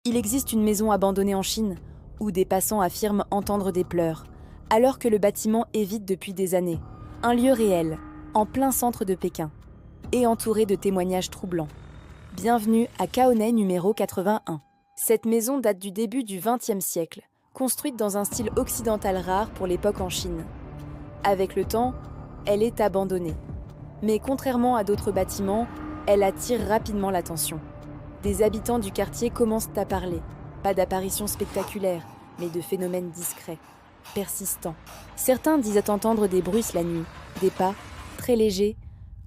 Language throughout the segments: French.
Il existe une maison abandonnée en Chine, où des passants affirment entendre des pleurs, alors que le bâtiment est vide depuis des années. Un lieu réel, en plein centre de Pékin, et entouré de témoignages troublants. Bienvenue à Kaonei numéro 81. Cette maison date du début du XXe siècle, construite dans un style occidental rare pour l'époque en Chine. Avec le temps, elle est abandonnée. Mais contrairement à d'autres bâtiments, elle attire rapidement l'attention. Des habitants du quartier commencent à parler. Pas d'apparitions spectaculaires, mais de phénomènes discrets, persistants. Certains disent entendre des bruits la nuit, des pas, très légers,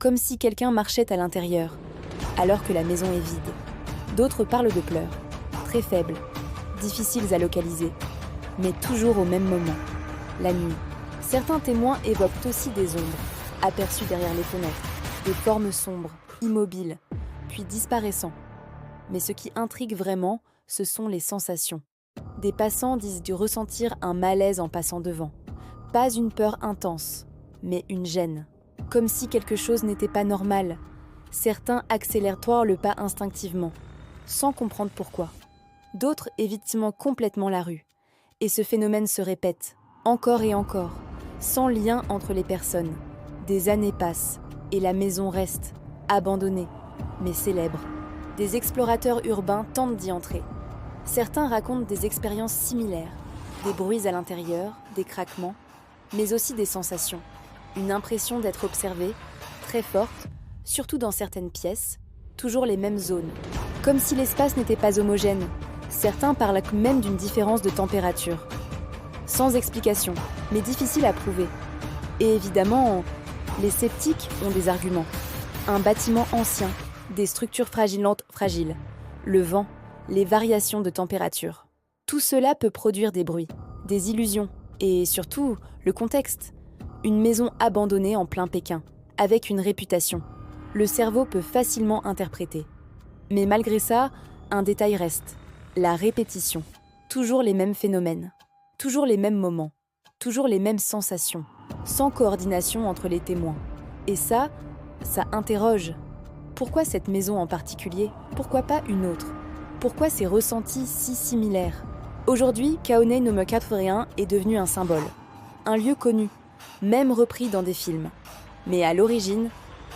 comme si quelqu'un marchait à l'intérieur, alors que la maison est vide. D'autres parlent de pleurs, très faibles, difficiles à localiser, mais toujours au même moment, la nuit. Certains témoins évoquent aussi des ombres, aperçues derrière les fenêtres, des formes sombres, immobiles, puis disparaissant. Mais ce qui intrigue vraiment, ce sont les sensations. Des passants disent de ressentir un malaise en passant devant. Pas une peur intense, mais une gêne. Comme si quelque chose n'était pas normal. Certains accélèrent le pas instinctivement, sans comprendre pourquoi. D'autres évitent complètement la rue. Et ce phénomène se répète, encore et encore, sans lien entre les personnes. Des années passent, et la maison reste, abandonnée, mais célèbre. Des explorateurs urbains tentent d'y entrer. Certains racontent des expériences similaires, des bruits à l'intérieur, des craquements, mais aussi des sensations. Une impression d'être observé, très forte, surtout dans certaines pièces, toujours les mêmes zones. Comme si l'espace n'était pas homogène. Certains parlent même d'une différence de température. Sans explication, mais difficile à prouver. Et évidemment, les sceptiques ont des arguments. Un bâtiment ancien, des structures fragiles, le vent, les variations de température. Tout cela peut produire des bruits, des illusions, et surtout, le contexte. Une maison abandonnée en plein Pékin, avec une réputation. Le cerveau peut facilement interpréter. Mais malgré ça, un détail reste. La répétition. Toujours les mêmes phénomènes. Toujours les mêmes moments. Toujours les mêmes sensations. Sans coordination entre les témoins. Et ça interroge. Pourquoi cette maison en particulier? Pourquoi pas une autre? Pourquoi ces ressentis si similaires? Aujourd'hui, Kaonei no 81 est devenu un symbole. Un lieu connu, même repris dans des films. Mais à l'origine,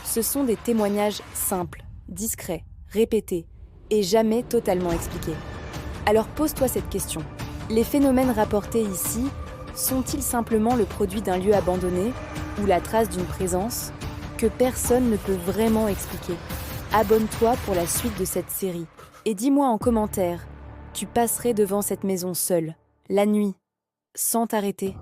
ce sont des témoignages simples, discrets, répétés, et jamais totalement expliqués. Alors pose-toi cette question. Les phénomènes rapportés ici sont-ils simplement le produit d'un lieu abandonné ou la trace d'une présence que personne ne peut vraiment expliquer? Abonne-toi pour la suite de cette série et dis-moi en commentaire, tu passerais devant cette maison seule, la nuit, sans t'arrêter?